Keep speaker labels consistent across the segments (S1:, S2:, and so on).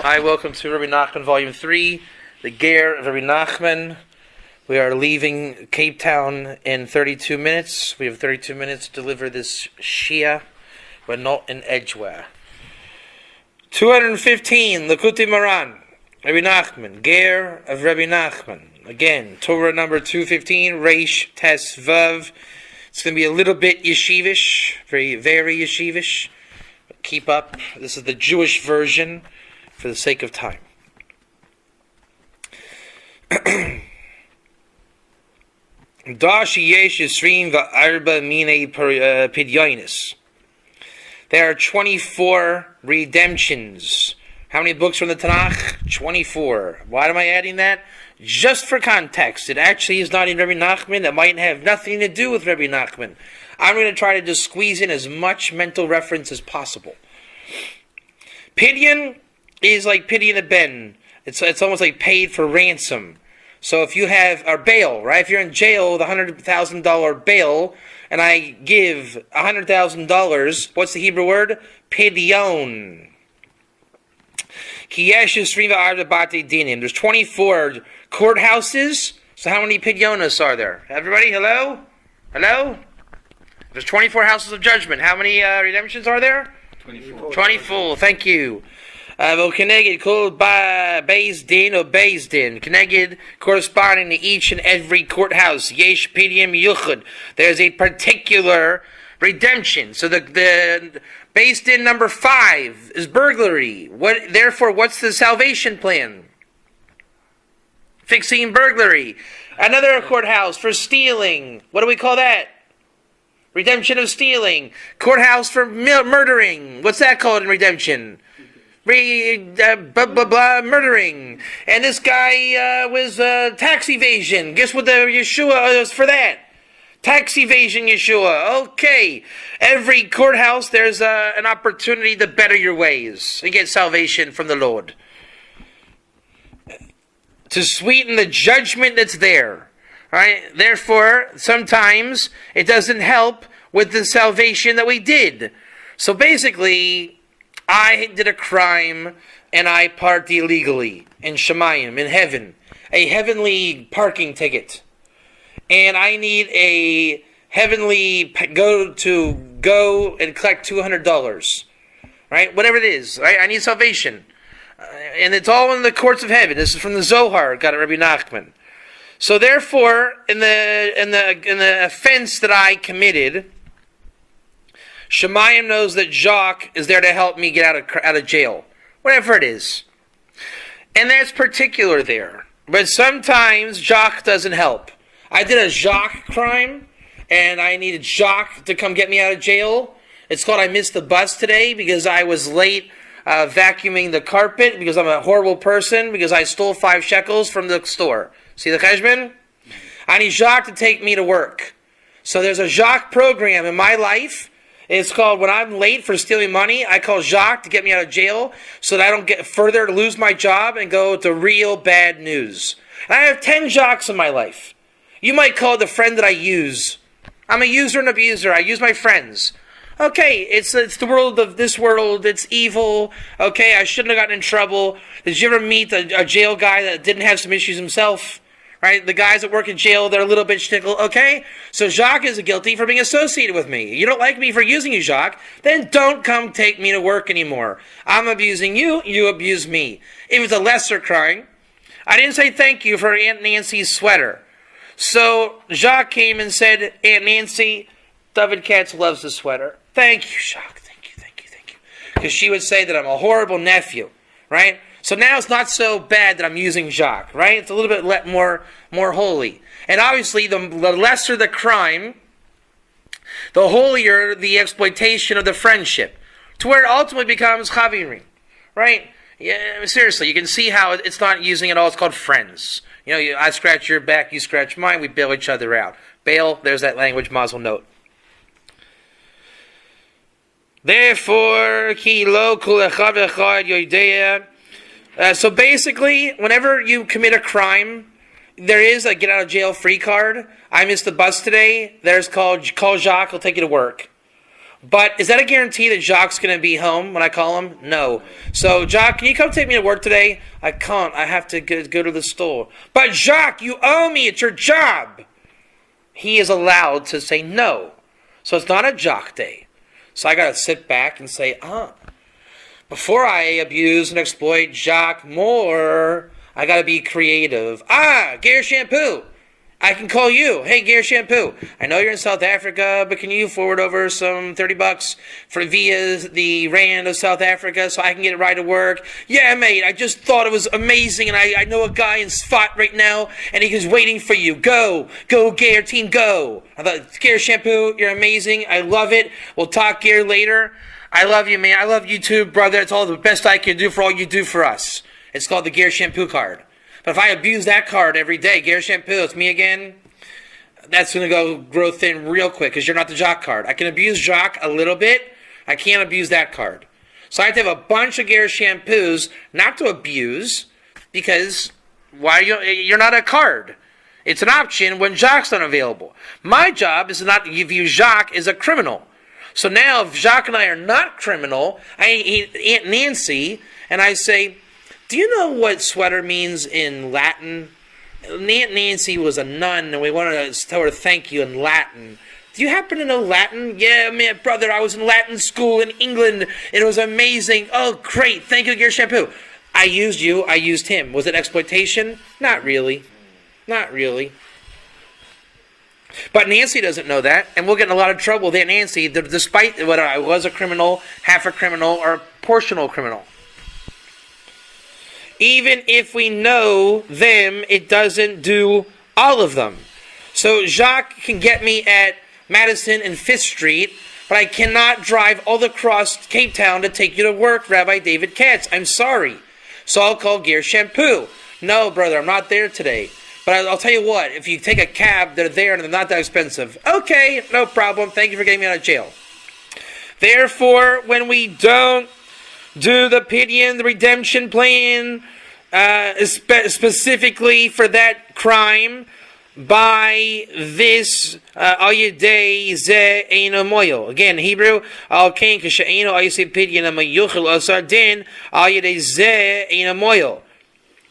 S1: Hi, welcome to Rebbe Nachman, Volume 3, the Gerim of Rebbe Nachman. We are leaving Cape Town in 32 minutes. We have 32 minutes to deliver this Shia, but not in Edgeware. 215, Likutei Moharan, Rebbe Nachman, Ger of Rebbe Nachman. Again, Torah number 215, Reish Tes Vav. It's going to be a little bit yeshivish, very yeshivish. Keep up. This is the Jewish version for the sake of time. There are 24 redemptions. How many books from the Tanakh? 24. Why am I adding that? Just for context. It actually is not in Rebbe Nachman. It might have nothing to do with Rebbe Nachman. I'm going to try to just squeeze in as much mental reference as possible. Pidyon is like Pidyon a Ben. It's almost like paid for ransom. So if you have a bail, right? If you're in jail with $100,000 bail, and I give $100,000, what's the Hebrew word? Pidyon. There's 24 courthouses. So how many pidyonos are there? Everybody, hello? Hello? There's 24 houses of judgment. How many redemptions are there? 24. 24, thank you. Keneged called by Beis Din or Beis Din. Keneged corresponding to each and every courthouse. Yesh Pidyon Yuchud. There's a particular redemption. So the Beis Din number 5 is burglary. Therefore, what's the salvation plan? Fixing burglary. Another courthouse for stealing. What do we call that? Redemption of stealing. Courthouse for murdering. What's that called in redemption? Murdering. And this guy was tax evasion. Guess what the Yeshua is for that? Tax evasion Yeshua. Okay. Every courthouse, there's an opportunity to better your ways and get salvation from the Lord. To sweeten the judgment that's there. Right? Therefore, sometimes it doesn't help with the salvation that we did. So basically, I did a crime and I parked illegally in Shemayim, in heaven. A heavenly parking ticket. And I need a heavenly go and collect $200. Right? Whatever it is. Right? I need salvation. And it's all in the courts of heaven. This is from the Zohar, got it, Rebbe Nachman. So therefore, in the offense that I committed, Shemayim knows that Jacques is there to help me get out of jail, whatever it is, and that's particular there. But sometimes Jacques doesn't help. I did a Jacques crime, and I needed Jacques to come get me out of jail. It's called I missed the bus today because I was late vacuuming the carpet because I'm a horrible person because I stole 5 shekels from the store. See the cheshbon? I need Jacques to take me to work. So there's a Jacques program in my life. It's called when I'm late for stealing money, I call Jacques to get me out of jail so that I don't get further to lose my job and go to real bad news. And I have 10 Jacques in my life. You might call it the friend that I use. I'm a user and abuser. I use my friends. Okay, it's the world of this world. It's evil. Okay, I shouldn't have gotten in trouble. Did you ever meet a jail guy that didn't have some issues himself? Right? The guys that work in jail, they're a little bit shtickle. Okay? So Jacques is guilty for being associated with me. You don't like me for using you, Jacques? Then don't come take me to work anymore. I'm abusing you, you abuse me. It was a lesser crime. I didn't say thank you for Aunt Nancy's sweater. So Jacques came and said, Aunt Nancy, David Katz loves the sweater. Thank you, Jacques. Thank you. Because she would say that I'm a horrible nephew. Right? So now it's not so bad that I'm using Jacques, right? It's a little bit more holy. And obviously, the lesser the crime, the holier the exploitation of the friendship, to where it ultimately becomes chavirim, right? Yeah, seriously, you can see how it's not using it all. It's called friends. You know, I scratch your back, you scratch mine, we bail each other out. Bail, there's that language, mazel note. Therefore, ki lo kol echad v'echad yodea. So basically, whenever you commit a crime, there is a get out of jail free card. I missed the bus today. There's call Jacques, he'll take you to work. But is that a guarantee that Jacques going to be home when I call him? No. So, Jacques, can you come take me to work today? I can't. I have to go to the store. But, Jacques, you owe me. It's your job. He is allowed to say no. So it's not a Jacques day. So I got to sit back and say, before I abuse and exploit Jacques more, I got to be creative. Gear Shampoo. I can call you. Hey, Gear Shampoo. I know you're in South Africa, but can you forward over some $30 via the Rand of South Africa so I can get it right to work? Yeah, mate. I just thought it was amazing, and I know a guy in Spot right now, and he is waiting for you. Go, Gear team, go. I thought, Gear Shampoo, you're amazing. I love it. We'll talk Gear later. I love you, man. I love you too, brother. It's all the best I can do for all you do for us. It's called the Gear Shampoo card. But if I abuse that card every day, Gear Shampoo, it's me again, that's going to grow thin real quick because you're not the Jacques card. I can abuse Jacques a little bit. I can't abuse that card. So I have to have a bunch of Gear Shampoos not to abuse because you're not a card. It's an option when Jacques not available. My job is not to view Jacques as a criminal. So now if Jacques and I are not criminal, I Aunt Nancy and I say, do you know what sweater means in Latin? Aunt Nancy was a nun, and we wanted to tell her thank you in Latin. Do you happen to know Latin? Yeah, man, brother, I was in Latin school in England. It was amazing. Oh, great. Thank you, Gear Shampoo. I used you. I used him. Was it exploitation? Not really. Not really. But Nancy doesn't know that, and we'll get in a lot of trouble with Aunt Nancy, despite whether I was a criminal, half a criminal, or a portional criminal. Even if we know them, it doesn't do all of them. So Jacques can get me at Madison and 5th Street, but I cannot drive all across Cape Town to take you to work, Rabbi David Katz. I'm sorry. So I'll call Gear Shampoo. No, brother, I'm not there today. But I'll tell you what, if you take a cab, they're there and they're not that expensive. Okay, no problem. Thank you for getting me out of jail. Therefore, when we don't do the pidyon, the redemption plan, specifically for that crime, by this al yedei ze eino moyo. Again, Hebrew, al kain kashe'eino al yisei pidyon amayuchel asar din al yedei ze eino moyo.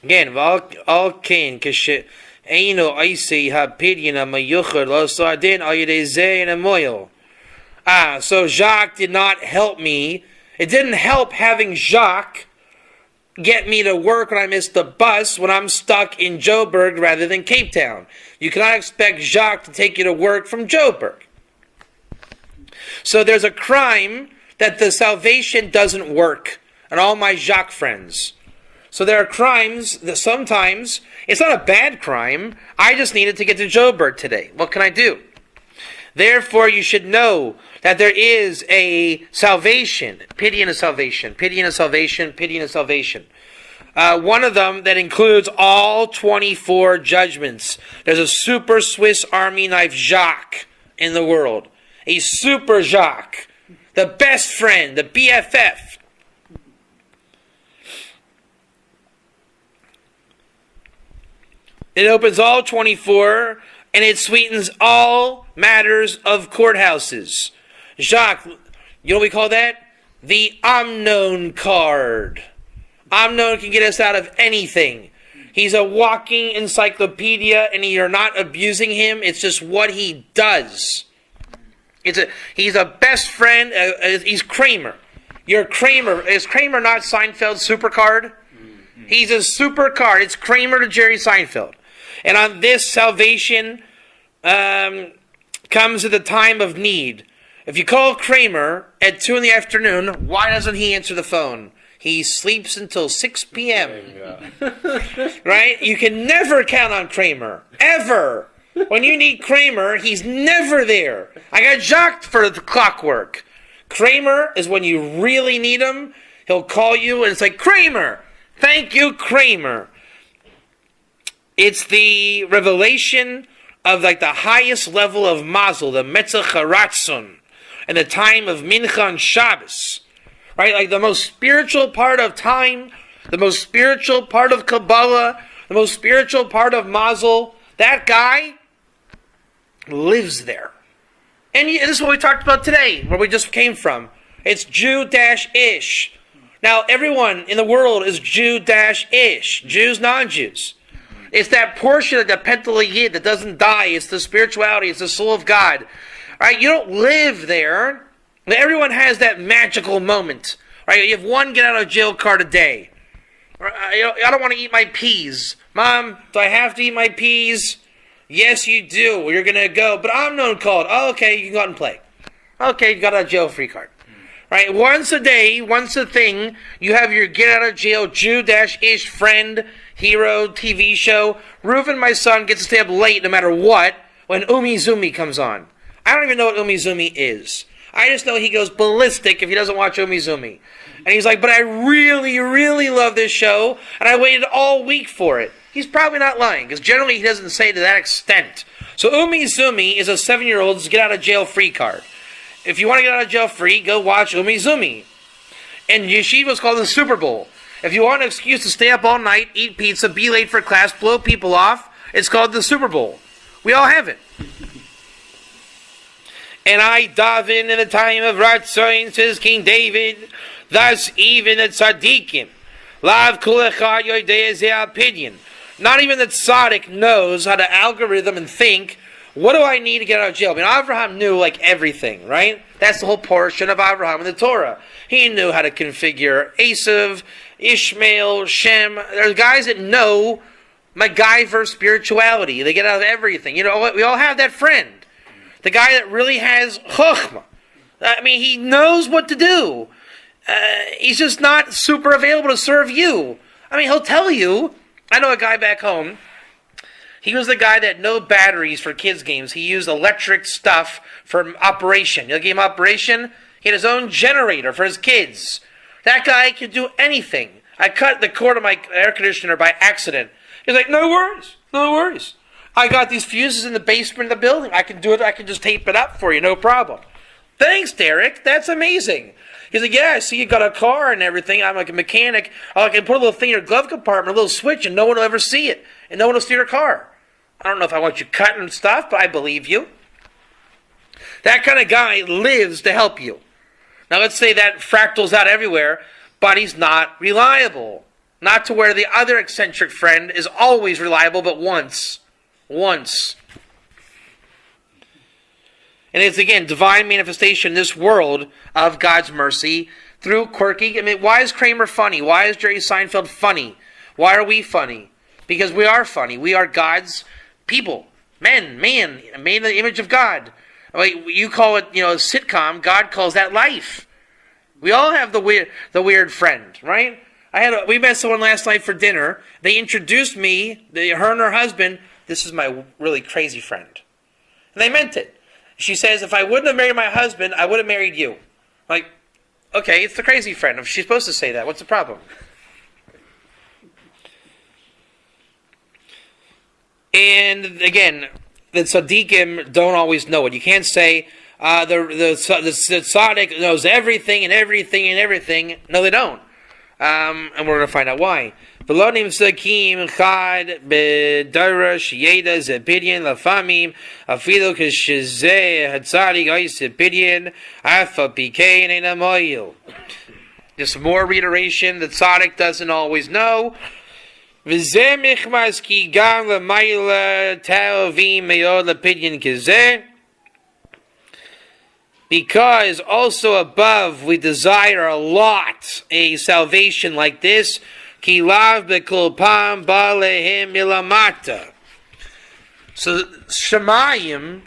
S1: Again, al kain kashe'eino al yisei ha pidyon amayuchel asar din al yedei ze eino moyo. So Jacques did not help me. It didn't help having Jacques get me to work when I missed the bus when I'm stuck in Joburg rather than Cape Town. You cannot expect Jacques to take you to work from Joburg. So there's a crime that the salvation doesn't work. And all my Jacques friends. So there are crimes that sometimes, it's not a bad crime, I just needed to get to Joburg today. What can I do? Therefore, you should know that there is a salvation, pidyon of salvation, pidyon of salvation, pidyon of salvation. One of them that includes all 24 judgments. There's a super Swiss Army knife Jacques in the world. A super Jacques. The best friend, the BFF. It opens all 24 and it sweetens all matters of courthouses. Jacques, you know what we call that? The Amnon card. Amnon can get us out of anything. He's a walking encyclopedia, and you're not abusing him. It's just what he does. He's a best friend. He's Kramer. You're Kramer. Is Kramer not Seinfeld's super card? He's a super card. It's Kramer to Jerry Seinfeld. And on this, salvation comes at the time of need. If you call Kramer at 2 in the afternoon, why doesn't he answer the phone? He sleeps until 6 p.m. Right? You can never count on Kramer. Ever. When you need Kramer, he's never there. I got Jacques for the clockwork. Kramer is when you really need him. He'll call you and it's like, Kramer! Thank you, Kramer. It's the revelation of like the highest level of mazel, the Metzach HaRatzon, and the time of Mincha and Shabbos. Right? Like the most spiritual part of time, the most spiritual part of Kabbalah, the most spiritual part of mazel, that guy lives there. And this is what we talked about today, where we just came from. It's Jew-ish. Now, everyone in the world is Jew-ish. Jews, non-Jews. It's that portion of the Pentala Yid that doesn't die. It's the spirituality. It's the soul of God. All right, you don't live there. Everyone has that magical moment. Right? You have one get-out-of-jail card a day. I don't want to eat my peas. Mom, do I have to eat my peas? Yes, you do. You're going to go. But I'm not called. Oh, okay, you can go out and play. Okay, you got a jail-free card. Right? Once a day, once a thing, you have your get-out-of-jail Jew-ish friend, hero, TV show. Reuven, my son, gets to stay up late no matter what when Umizoomi comes on. I don't even know what Umizoomi is. I just know he goes ballistic if he doesn't watch Umizoomi. And he's like, but I really, really love this show, and I waited all week for it. He's probably not lying, because generally he doesn't say to that extent. So Umizoomi is a 7-year-old's get-out-of-jail-free card. If you want to get out of jail free, go watch Umizoomi. And yeshiva's called the Super Bowl. If you want an excuse to stay up all night, eat pizza, be late for class, blow people off, it's called the Super Bowl. We all have it. And I daven in the time of Ratzon, says King David, thus even the tzaddikim, lav kol echad yodei ze opinion. Not even the tzaddik knows how to algorithm and think, what do I need to get out of jail? I mean, Abraham knew like everything, right? That's the whole portion of Abraham in the Torah. He knew how to configure Esav, Ishmael, Shem. There's guys that know MacGyver spirituality. They get out of everything. You know, we all have that friend. The guy that really has chokhmah. I mean, he knows what to do. He's just not super available to serve you. I mean, he'll tell you. I know a guy back home. He was the guy that had no batteries for kids' games. He used electric stuff for operation. You know, game operation? He had his own generator for his kids. That guy could do anything. I cut the cord of my air conditioner by accident. He's like, no worries, no worries. I got these fuses in the basement of the building. I can do it. I can just tape it up for you, no problem. Thanks, Derek. That's amazing. He's like, yeah, I see you got a car and everything. I'm like a mechanic. I can put a little thing in your glove compartment, a little switch, and no one will ever see it. And no one will steal your car. I don't know if I want you cutting stuff, but I believe you. That kind of guy lives to help you. Now let's say that fractals out everywhere, but he's not reliable. Not to where the other eccentric friend is always reliable, but once. Once. And it's, again, divine manifestation in this world of God's mercy through quirky. I mean, why is Kramer funny? Why is Jerry Seinfeld funny? Why are we funny? Because we are funny. We are God's people. Man, made in the image of God. Like, you call it, a sitcom. God calls that life. We all have the weird friend, right? We met someone last night for dinner. They introduced me, her and her husband. This is my really crazy friend. And they meant it. She says, if I wouldn't have married my husband, I would have married you. Like, okay, it's the crazy friend. If she's supposed to say that, what's the problem? And again, the tzaddikim don't always know it. You can't say the tzaddik knows everything and everything and everything. No, they don't. And we're going to find out why. V'lo nimsakim chad b'darash yeda zebidyan lafamim afilu k'shezeh hatzadik ois zebidyan afa pikein ein amoyil. Just more reiteration. The tzaddik doesn't always know. V'zeh michmas ki gam l'mayla ta'ovim me'od l'pidyan k'zeh. Because also above we desire a lot a salvation like this. Ki lav bekulpam balehim milamata. So Shemayim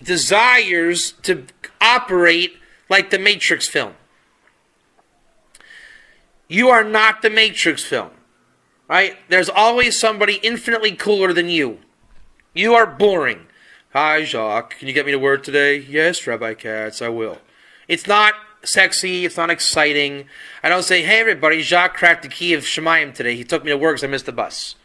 S1: desires to operate like the Matrix film. You are not the Matrix film. Right? There's always somebody infinitely cooler than you. You are boring. Hi, Jacques. Can you get me to work today? Yes, Rabbi Katz, I will. It's not sexy. It's not exciting. I don't say, hey, everybody, Jacques cracked the key of Shemayim today. He took me to work because I missed the bus.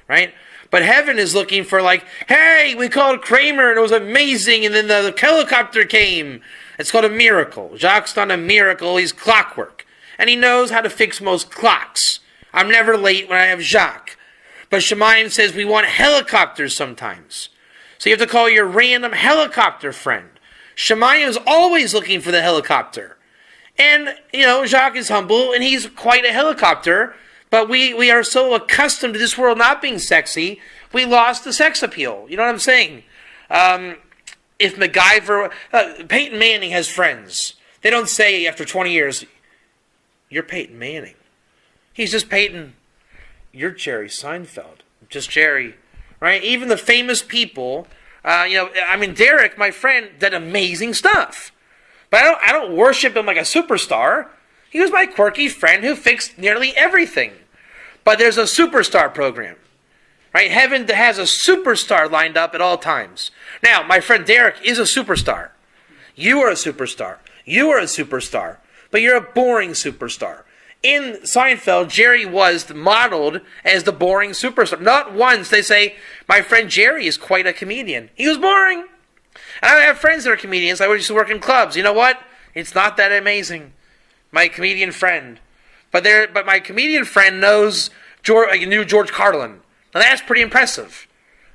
S1: Right? But heaven is looking for like, hey, we called Kramer and it was amazing and then the helicopter came. It's called a miracle. Jacques' not a miracle. He's clockwork. And he knows how to fix most clocks. I'm never late when I have Jacques. But Shemayim says we want helicopters sometimes. So you have to call your random helicopter friend. Shemayim is always looking for the helicopter. And, Jacques is humble, and he's quite a helicopter, but we are so accustomed to this world not being sexy, we lost the sex appeal. You know what I'm saying? If MacGyver... Peyton Manning has friends. They don't say after 20 years, "You're Peyton Manning." He's just Peyton. "You're Jerry Seinfeld." Just Jerry. Right? Even the famous people... Derek, my friend, did amazing stuff. But I don't worship him like a superstar. He was my quirky friend who fixed nearly everything. But there's a superstar program. Right? Heaven has a superstar lined up at all times. Now, my friend Derek is a superstar. You are a superstar. You are a superstar. But you're a boring superstar. In Seinfeld, Jerry was modeled as the boring superstar. Not once they say, "My friend Jerry is quite a comedian." He was boring. And I have friends that are comedians. I used to work in clubs. You know what? It's not that amazing. My comedian friend. But my comedian friend knew George Carlin. Now that's pretty impressive.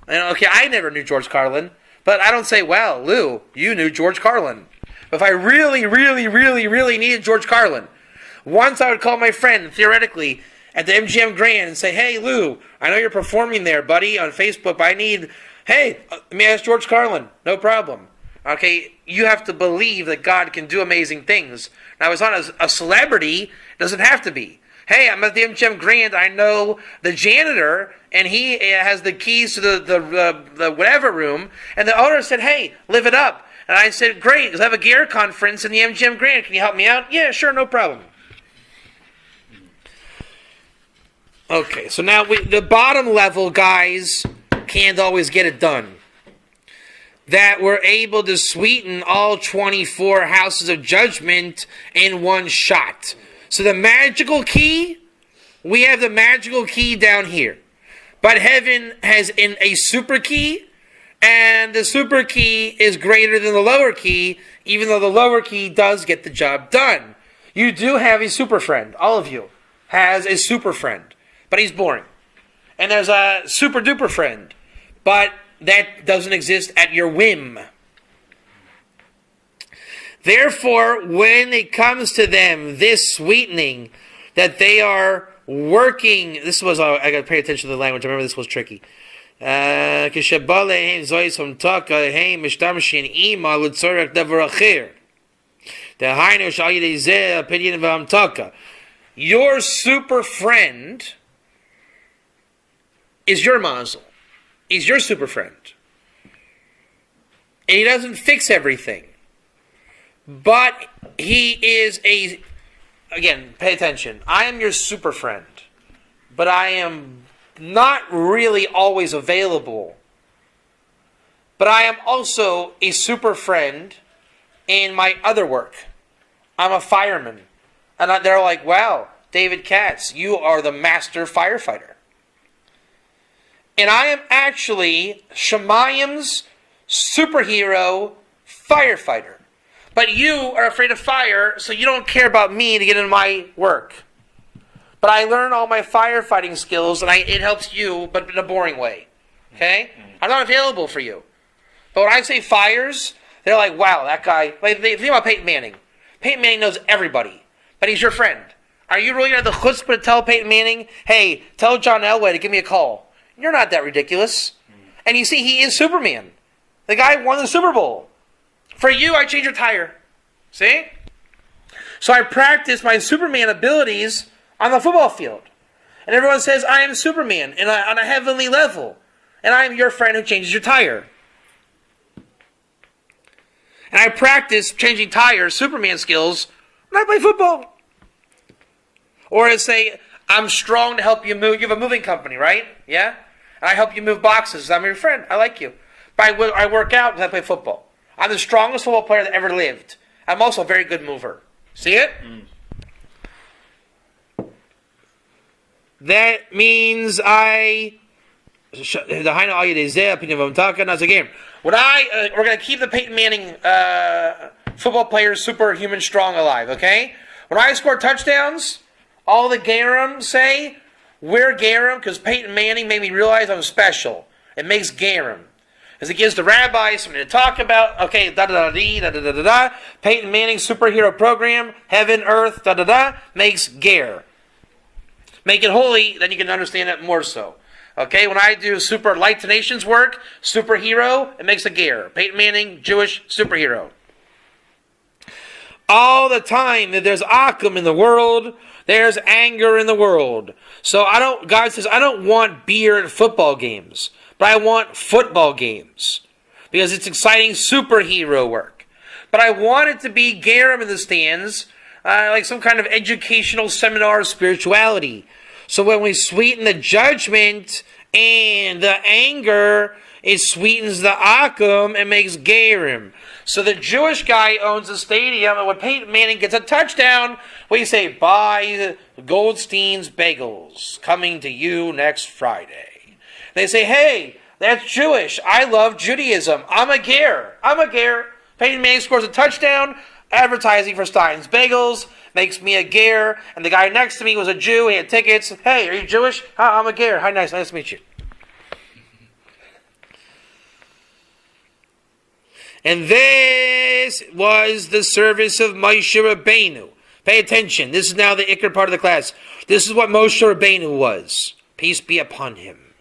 S1: Okay, I never knew George Carlin. But I don't say, "Well, Lou, you knew George Carlin." But if I really, really, really, really needed George Carlin, once I would call my friend, theoretically, at the MGM Grand and say, "Hey, Lou, I know you're performing there, buddy, on Facebook, but let me ask George Carlin." No problem. Okay, you have to believe that God can do amazing things. Now, it's not a celebrity. It doesn't have to be. Hey, I'm at the MGM Grand. I know the janitor, and he has the keys to the whatever room. And the owner said, "Hey, live it up." And I said, "Great, because I have a gear conference in the MGM Grand. Can you help me out?" "Yeah, sure, no problem." Okay, so now the bottom level guys can't always get it done. That we're able to sweeten all 24 houses of judgment in one shot. So the magical key, we have the magical key down here. But heaven has a super key, and the super key is greater than the lower key, even though the lower key does get the job done. You do have a super friend. All of you has a super friend, but he's boring. And there's a super duper friend, but that doesn't exist at your whim. Therefore, when it comes to them, this sweetening, that they are working, I got to pay attention to the language, I remember this was tricky. Your super friend is your mazel. He's your super friend. And he doesn't fix everything. But he is again, pay attention. I am your super friend. But I am not really always available. But I am also a super friend in my other work. I'm a fireman. And they're like, "Wow, David Katz, you are the master firefighter." And I am actually Shemayim's superhero firefighter. But you are afraid of fire, so you don't care about me to get into my work. But I learn all my firefighting skills, and it helps you, but in a boring way. Okay? I'm not available for you. But when I say fires, they're like, "Wow, that guy..." Like, they think about Peyton Manning. Peyton Manning knows everybody, but he's your friend. Are you really going to have the chutzpah to tell Peyton Manning, "Hey, tell John Elway to give me a call"? You're not that ridiculous. And you see, he is Superman. The guy won the Super Bowl. For you, I change your tire. See? So I practice my Superman abilities on the football field. And everyone says, I am Superman on a heavenly level. And I am your friend who changes your tire. And I practice changing tires, Superman skills, when I play football. Or to say, I'm strong to help you move. You have a moving company, right? Yeah? And I help you move boxes. I'm your friend. I like you. But I work out because I play football. I'm the strongest football player that ever lived. I'm also a very good mover. See it? That means we're going to keep the Peyton Manning football players superhuman strong alive, okay? When I score touchdowns, all the Gerim say, we're Gerim because Peyton Manning made me realize I'm special. It makes Gerim. Because it gives the rabbi something to talk about. Okay, da-da-da-dee, da-da-da-da-da. Peyton Manning superhero program, heaven, earth, da-da-da, makes ger. Make it holy, then you can understand it more so. Okay, when I do super light to nations work, superhero, it makes a ger. Peyton Manning, Jewish superhero. All the time that there's akum in the world, there's anger in the world. So God says, I don't want beer at football games, but I want football games. Because it's exciting superhero work. But I want it to be Gerim in the stands, like some kind of educational seminar of spirituality. So when we sweeten the judgment and the anger, it sweetens the akum and makes Gerim. So the Jewish guy owns a stadium, and when Peyton Manning gets a touchdown, we say, buy Goldstein's Bagels, coming to you next Friday. They say, hey, that's Jewish. I love Judaism. I'm a ger. Peyton Manning scores a touchdown, advertising for Stein's Bagels, makes me a ger, and the guy next to me was a Jew, he had tickets. Hey, are you Jewish? I'm a ger. Hi, nice to meet you. And this was the service of Moshe Rabbeinu. Pay attention. This is now the Iker part of the class. This is what Moshe Rabbeinu was. Peace be upon him.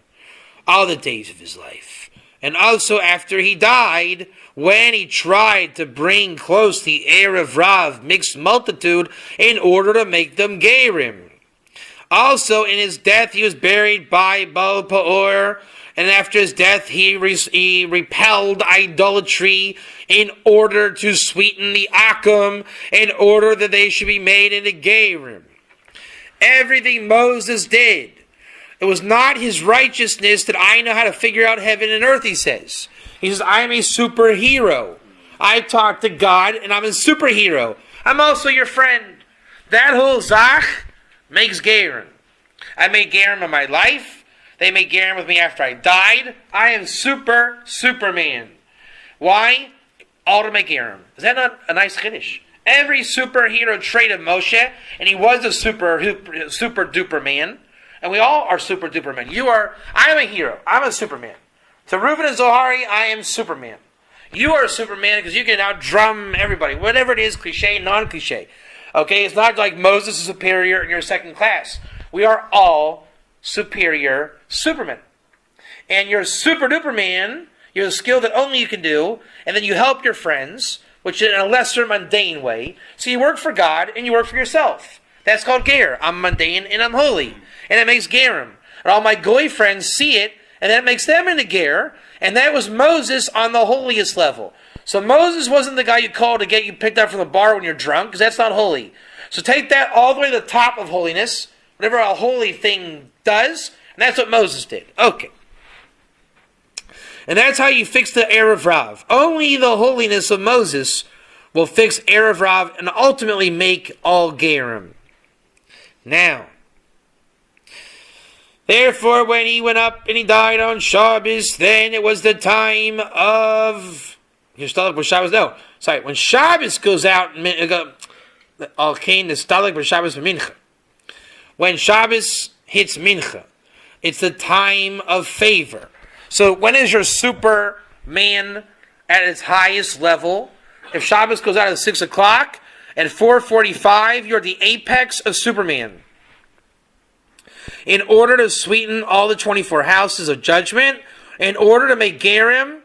S1: All the days of his life. And also after he died, when he tried to bring close the Erev Rav, mixed multitude, in order to make them Gerim. Also in his death he was buried by Baal Peor, and after his death, he repelled idolatry in order to sweeten the akum, in order that they should be made into Gerim. Everything Moses did, it was not his righteousness that I know how to figure out heaven and earth, he says. He says, I am a superhero. I talk to God, and I'm a superhero. I'm also your friend. That whole Zach makes Gerim. I made Gerim in my life. They made Gerim with me after I died. I am Superman. Why? All to make Gerim. Is that not a nice chiddush? Every superhero trait of Moshe, and he was a super duper man, and we all are super duper men. I am a hero. I'm a Superman. To Reuven and Zohari, I am Superman. You are Superman because you can out-drum everybody. Whatever it is, cliche, non-cliche. Okay, it's not like Moses is superior and you're second class. We are all superior Superman. And you're super duper man, you're a skill that only you can do, and then you help your friends, which is in a lesser mundane way. So you work for God and you work for yourself. That's called ger. I'm mundane and I'm holy. And it makes gerim. And all my goy friends see it, and that makes them into ger. And that was Moses on the holiest level. So Moses wasn't the guy you call to get you picked up from the bar when you're drunk, because that's not holy. So take that all the way to the top of holiness, whatever a holy thing does, and that's what Moses did. Okay. And that's how you fix the Erev Rav. Only the holiness of Moses will fix Erev Rav and ultimately make all Gerim. Now, therefore, when he went up and he died on Shabbos, then it was the time of... When Shabbos goes out, when Shabbos hits Mincha, it's the time of favor. So when is your Superman at its highest level? If Shabbos goes out at 6 o'clock, at 4:45, you're the apex of Superman. In order to sweeten all the 24 houses of judgment, in order to make Gerim,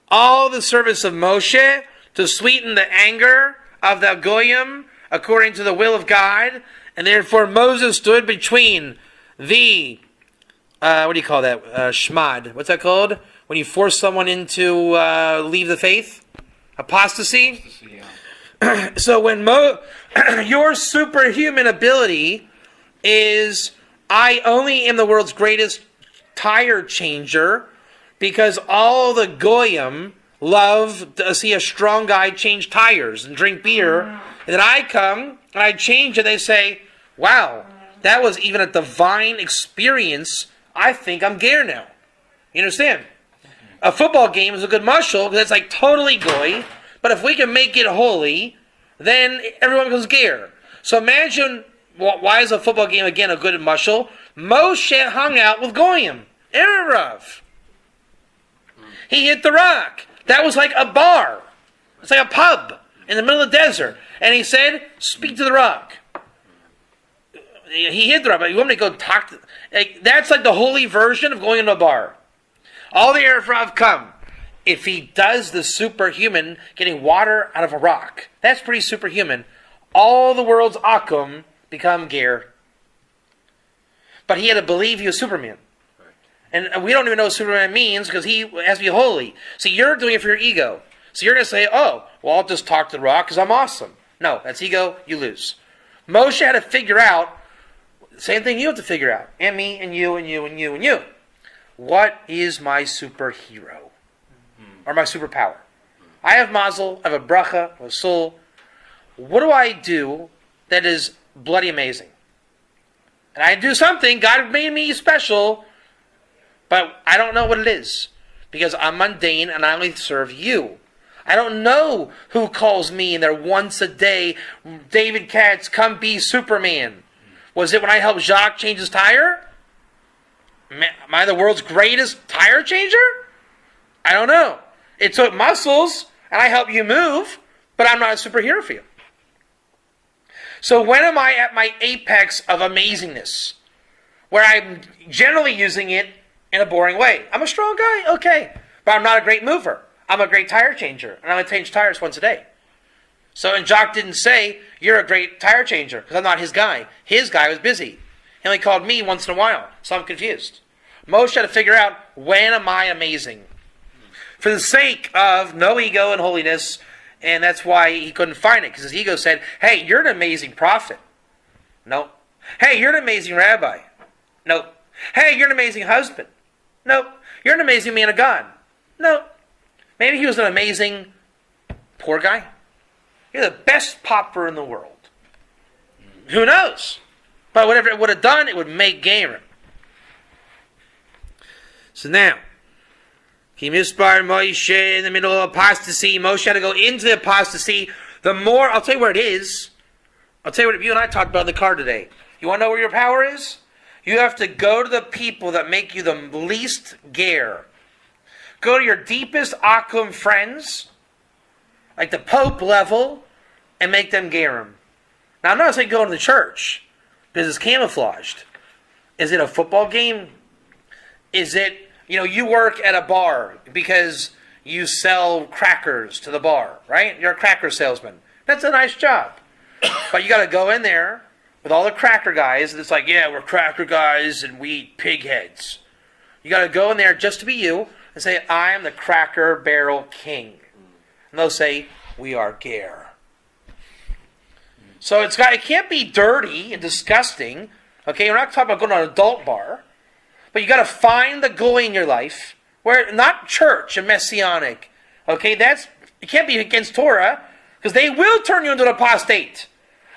S1: all the service of Moshe, to sweeten the anger of the Goyim, according to the will of God, and therefore Moses stood between the, shmad, what's that called? When you force someone into leave the faith? Apostasy? Yeah. So when your superhuman ability is, I only am the world's greatest tire changer, because all the Goyim love to see a strong guy change tires and drink beer. And then I come and I change it. They say, wow, that was even a divine experience. I think I'm Ger now. You understand? A football game is a good mashal because it's like totally goy. But if we can make it holy, then everyone becomes Ger. So imagine, why is a football game again a good mashal? Moshe hung out with Goyim. Erev. He hit the rock. That was like a bar. It's like a pub in the middle of the desert. And he said, speak to the rock. He hit the rock, but you want me to go talk to... that's like the holy version of going into a bar. All the Erev come. If he does the superhuman, getting water out of a rock, that's pretty superhuman. All the world's Akum become Ger. But he had to believe he was Superman. And we don't even know what Superman means because he has to be holy. So you're doing it for your ego. So you're going to say, oh, well, I'll just talk to the rock because I'm awesome. No, that's ego. You lose. Moshe had to figure out, same thing you have to figure out. And me, and you, and you, and you, and you. What is my superhero? Or my superpower? I have mazel, I have a bracha, I have a soul. What do I do that is bloody amazing? And I do something, God made me special, but I don't know what it is. Because I'm mundane and I only serve you. I don't know who calls me in there once a day, David Katz, come be Superman. Was it when I helped Jacques change his tire? Am I the world's greatest tire changer? I don't know. It took muscles, and I help you move, but I'm not a superhero for you. So when am I at my apex of amazingness? Where I'm generally using it in a boring way. I'm a strong guy, okay. But I'm not a great mover. I'm a great tire changer, and I only change tires once a day. So, and Jacques didn't say, you're a great tire changer, because I'm not his guy. His guy was busy. He only called me once in a while, so I'm confused. Moshe had to figure out, when am I amazing? For the sake of no ego and holiness, and that's why he couldn't find it, because his ego said, hey, you're an amazing prophet. No. Hey, you're an amazing rabbi. No. Hey, you're an amazing husband. No. You're an amazing man of God. No. Maybe he was an amazing poor guy. You're the best pauper in the world. Who knows? But whatever it would have done, it would make Gerim. So now, Ki Mispar Moshe in the middle of apostasy. Moshe had to go into the apostasy. The more, I'll tell you where it is. I'll tell you what you and I talked about in the car today. You want to know where your power is? You have to go to the people that make you the least ger. Go to your deepest Akum friends, like the Pope level, and make them Gerim. Now, I'm not saying go to the church, because it's camouflaged. Is it a football game? Is it, you work at a bar because you sell crackers to the bar, right? You're a cracker salesman. That's a nice job. But you got to go in there with all the cracker guys, and it's like, yeah, we're cracker guys, and we eat pig heads. You got to go in there just to be you, and say, I am the Cracker Barrel King. And they'll say, we are Ger. So it can't be dirty and disgusting. Okay, we're not talking about going to an adult bar. But you got to find the goy in your life, where not church and messianic. Okay, it can't be against Torah, because they will turn you into an apostate.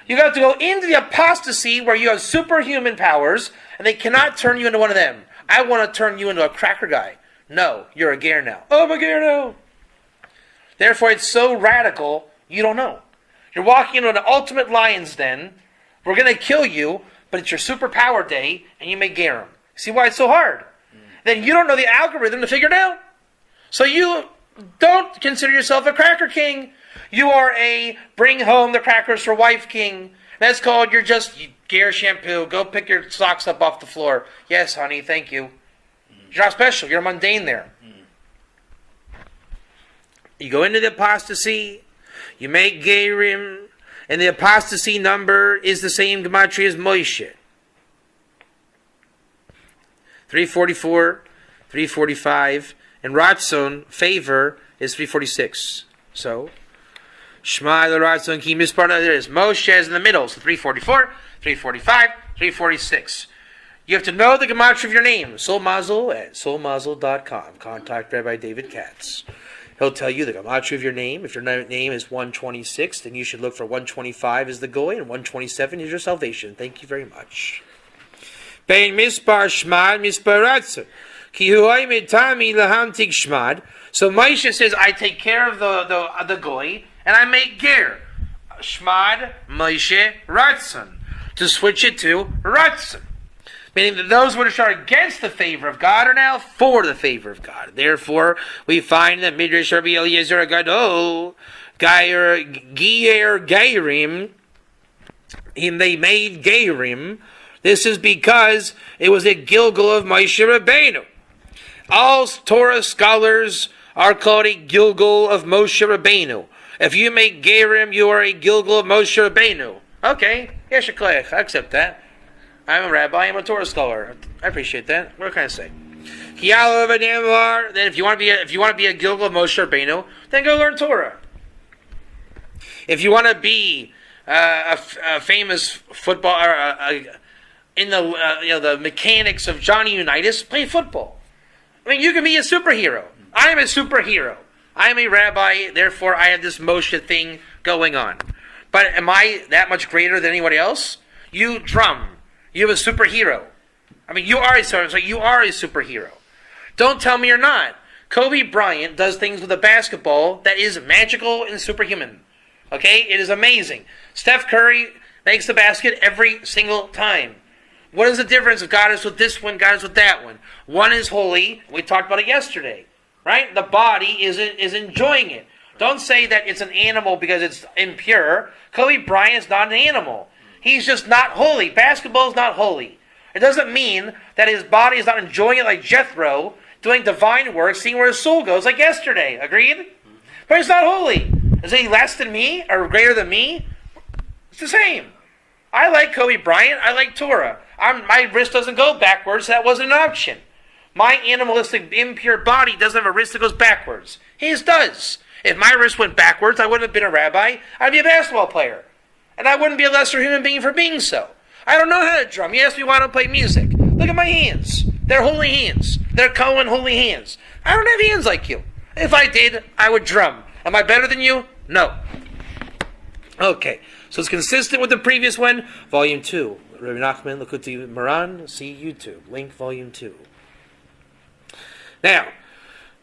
S1: You got to go into the apostasy where you have superhuman powers, and they cannot turn you into one of them. I want to turn you into a cracker guy. No, you're a ger now. Oh, I'm a ger now. Therefore, it's so radical, you don't know. You're walking into an ultimate lion's den. We're going to kill you, but it's your superpower day, and you make Gerim. See why it's so hard? Then you don't know the algorithm to figure it out. So you don't consider yourself a cracker king. You are a bring home the crackers for wife king. That's called you're just Ger shampoo. Go pick your socks up off the floor. Yes, honey, thank you. You're not special. You're mundane there. You go into the apostasy. You make Gerim. And the apostasy number is the same gematria as Moshe. 344, 345. And Ratzon, favor, is 346. So, Shema the Ratzon Ki Mispar, there is. Moshe is in the middle. So 344, 345, 346. You have to know the gematria of your name. Solmazel at solmazel.com. Contact Rabbi David Katz. He'll tell you the gematria of your name. If your name is 126, then you should look for 125 as the goy, and 127 is your salvation. Thank you very much. Bein mispar shmad mispar ratzon. Ki hu oimid tami lahamtig shmad. So Moshe says, I take care of the goy, and I make ger. Shmad, Moshe, ratzon. To switch it to ratzon. Meaning that those which are against the favor of God are now for the favor of God. Therefore, we find that Midrash Rabbi Eliezer Gadol, Gerim, they made Gerim. This is because it was a Gilgal of Moshe Rabbeinu. All Torah scholars are called a Gilgal of Moshe Rabbeinu. If you make Gerim, you are a Gilgal of Moshe Rabbeinu. Okay, yes, I accept that. I'm a rabbi, I'm a Torah scholar. I appreciate that. What can I say? Then if you want to be a Gilgal of Moshe Rabbeinu, then go learn Torah. If you want to be a famous football in the mechanics of Johnny Unitas, play football. I mean, you can be a superhero. I am a superhero. I am a rabbi, therefore I have this Moshe thing going on. But am I that much greater than anybody else? You drum. You're a superhero. I mean, you are a superhero. Don't tell me you're not. Kobe Bryant does things with a basketball that is magical and superhuman. Okay? It is amazing. Steph Curry makes the basket every single time. What is the difference if God is with this one, God is with that one? One is holy. We talked about it yesterday. Right? The body is enjoying it. Don't say that it's an animal because it's impure. Kobe Bryant is not an animal. He's just not holy. Basketball is not holy. It doesn't mean that his body is not enjoying it like Jethro, doing divine work, seeing where his soul goes like yesterday. Agreed? But it's not holy. Is he less than me or greater than me? It's the same. I like Kobe Bryant. I like Torah. My wrist doesn't go backwards. So that wasn't an option. My animalistic, impure body doesn't have a wrist that goes backwards. His does. If my wrist went backwards, I wouldn't have been a rabbi. I'd be a basketball player. And I wouldn't be a lesser human being for being so. I don't know how to drum. You ask me why I don't play music. Look at my hands. They're holy hands. They're Cohen holy hands. I don't have hands like you. If I did, I would drum. Am I better than you? No. Okay. So it's consistent with the previous one. Volume 2. Rebbe Nachman, Lakuti Moran, see YouTube. Link Volume 2. Now,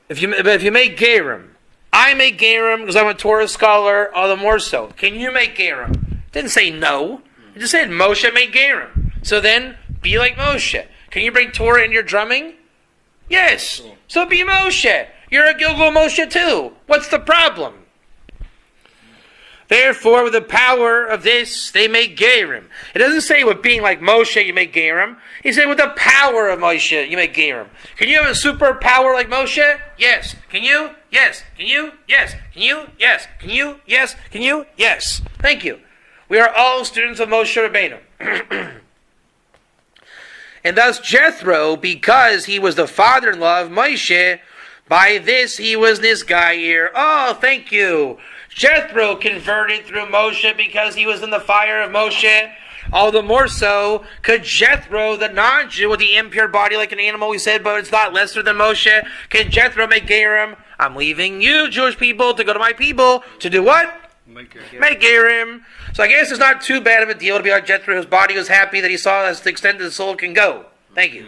S1: if you make Gerim, I make Gerim because I'm a Torah scholar, all the more so. Can you make Gerim? Didn't say no. It just said Moshe made Gerim. So then, be like Moshe. Can you bring Torah in your drumming? Yes. So be Moshe. You're a Gilgal Moshe too. What's the problem? Therefore, with the power of this, they make Gerim. It doesn't say with being like Moshe you make Gerim. He said with the power of Moshe you make Gerim. Can you have a superpower like Moshe? Yes. Can you? Yes. Can you? Yes. Can you? Yes. Can you? Yes. Can you? Yes. Thank you. We are all students of Moshe Rabbeinu. And thus Jethro, because he was the father-in-law of Moshe, by this he was this guy here. Oh, thank you. Jethro converted through Moshe because he was in the fire of Moshe. All the more so, could Jethro, the non-Jew with the impure body like an animal, we said, but it's not lesser than Moshe, can Jethro make Gerim? I'm leaving you, Jewish people, to go to my people to do what? Make Gerim. So I guess it's not too bad of a deal to be like Jethro, whose body was happy that he saw that's the extent that the soul can go. Thank you.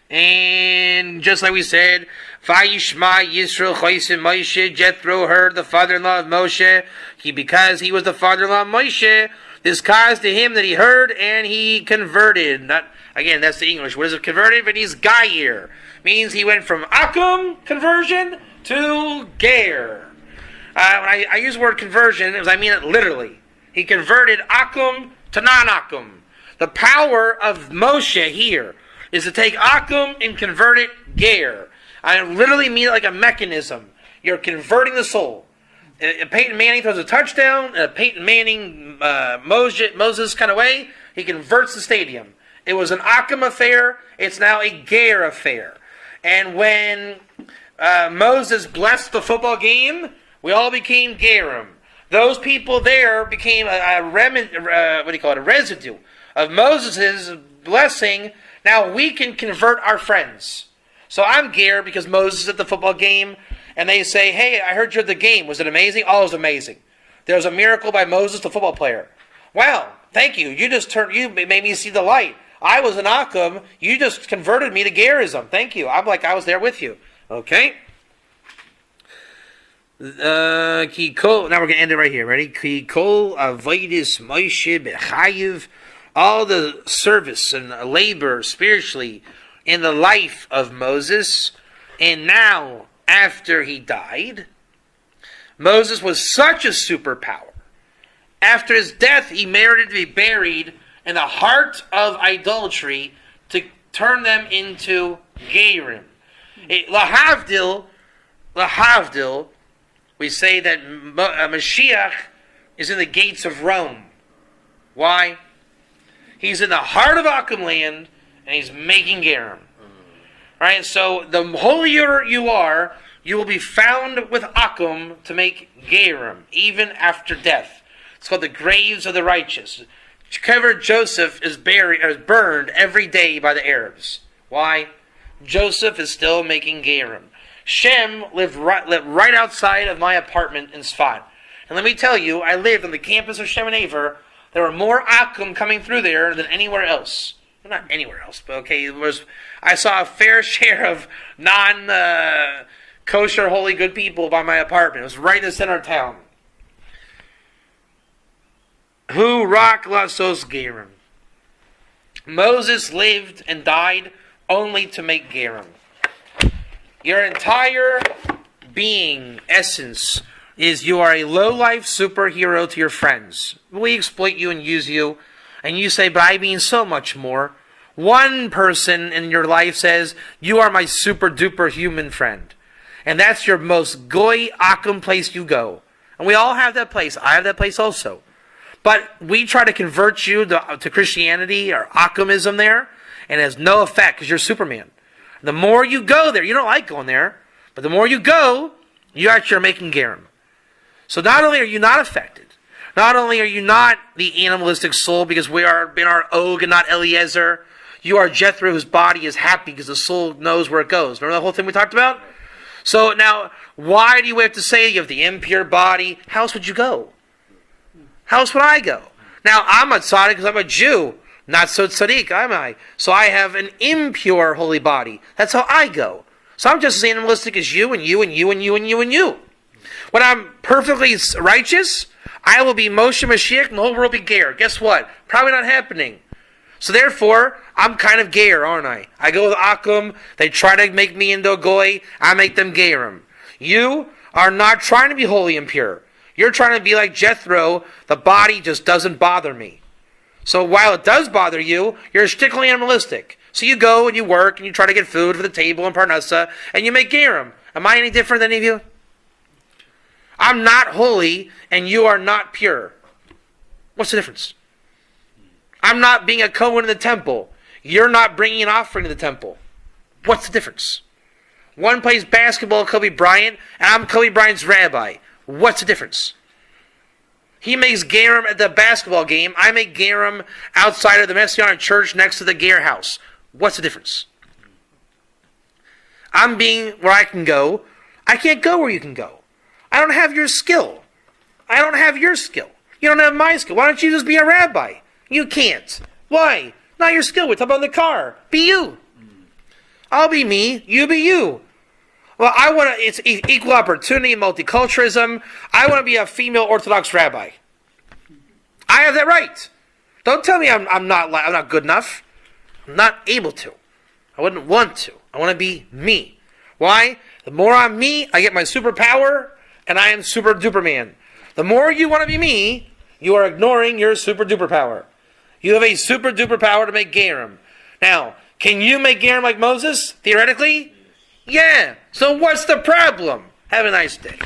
S1: And just like we said, Vayishma Yisrael Chaysim Moshe, Jethro heard the father-in-law of Moshe. Because he was the father-in-law of Moshe, this caused to him that he heard and he converted. Not again, that's the English. What is it converted? But he's Gair. Means he went from Akum conversion to Ger. When I use the word conversion, I mean it literally. He converted Akum to non-Akum. The power of Moshe here is to take Akum and convert it Ger. I literally mean it like a mechanism. You're converting the soul. Peyton Manning throws a touchdown, Peyton Manning, Moses kind of way, he converts the stadium. It was an Akum affair, it's now a Ger affair. And when Moses blessed the football game, we all became Gerim. Those people there became a residue of Moses' blessing. Now we can convert our friends. So I'm Ger because Moses is at the football game, and they say, hey, I heard you're at the game. Was it amazing? Oh, it was amazing. There was a miracle by Moses, the football player. Wow, thank you. You made me see the light. I was an Akum. You just converted me to Gerism. Thank you. I'm like I was there with you. Okay? Now we're going to end it right here. Ready? Ki kol avoidis Moshe bechayiv all the service and labor spiritually in the life of Moses. And now, after he died, Moses was such a superpower. After his death, he merited to be buried in the heart of idolatry to turn them into Gerim. Lahavdil, we say that Mashiach is in the gates of Rome. Why? He's in the heart of Akum land, and he's making Gerim. Right? So the holier you are, you will be found with Akum to make Gerim, even after death. It's called the graves of the righteous. Kever Joseph is burned every day by the Arabs. Why? Joseph is still making Gerim. Shem lived right outside of my apartment in Sfat. And let me tell you, I lived on the campus of Shem and Aver. There were more Akum coming through there than anywhere else. Well, not anywhere else, but okay, I saw a fair share of non-kosher, holy, good people by my apartment. It was right in the center of town. Hu rak lasos Gerim. Moses lived and died only to make Gerim. Your entire being, essence, is you are a low-life superhero to your friends. We exploit you and use you, and you say, but I mean so much more. One person in your life says, you are my super-duper human friend. And that's your most goy, akum place you go. And we all have that place. I have that place also. But we try to convert you to Christianity or akumism there, and it has no effect because you're Superman. The more you go there, you don't like going there, but the more you go, you actually are making Gerim. So not only are you not affected, not only are you not the animalistic soul because we are in our Og and not Eliezer, you are Jethro whose body is happy because the soul knows where it goes. Remember the whole thing we talked about? So now, why do you have to say you have the impure body? How else would you go? How else would I go? Now, I'm a tzaddik because I'm a Jew. Not so tzaddik, am I? So I have an impure holy body. That's how I go. So I'm just as animalistic as you and you and you and you and you and you. When I'm perfectly righteous, I will be Moshe Moshiach and the whole world will be Ger. Guess what? Probably not happening. So therefore, I'm kind of Ger, aren't I? I go with Akum. They try to make me into a goy. I make them Gerim. You are not trying to be holy and pure. You're trying to be like Jethro. The body just doesn't bother me. So while it does bother you, you're strictly animalistic. So you go and you work and you try to get food for the table in Parnassa and you make Gerim. Am I any different than any of you? I'm not holy and you are not pure. What's the difference? I'm not being a Kohen in the temple. You're not bringing an offering to the temple. What's the difference? One plays basketball, Kobe Bryant, and I'm Kobe Bryant's rabbi. What's the difference? He makes Gerim at the basketball game. I make Gerim outside of the Messianic church next to the Ger house. What's the difference? I'm being where I can go. I can't go where you can go. I don't have your skill. I don't have your skill. You don't have my skill. Why don't you just be a rabbi? You can't. Why? Not your skill. We're talking about the car. Be you. I'll be me. You be you. Well, it's equal opportunity, multiculturalism. I want to be a female Orthodox rabbi. I have that right. Don't tell me I'm not good enough. I'm not able to. I wouldn't want to. I want to be me. Why? The more I'm me, I get my superpower, and I am super duper man. The more you want to be me, you are ignoring your super duper power. You have a super duper power to make Gerim. Now, can you make Gerim like Moses? Theoretically? Yeah. So what's the problem? Have a nice day.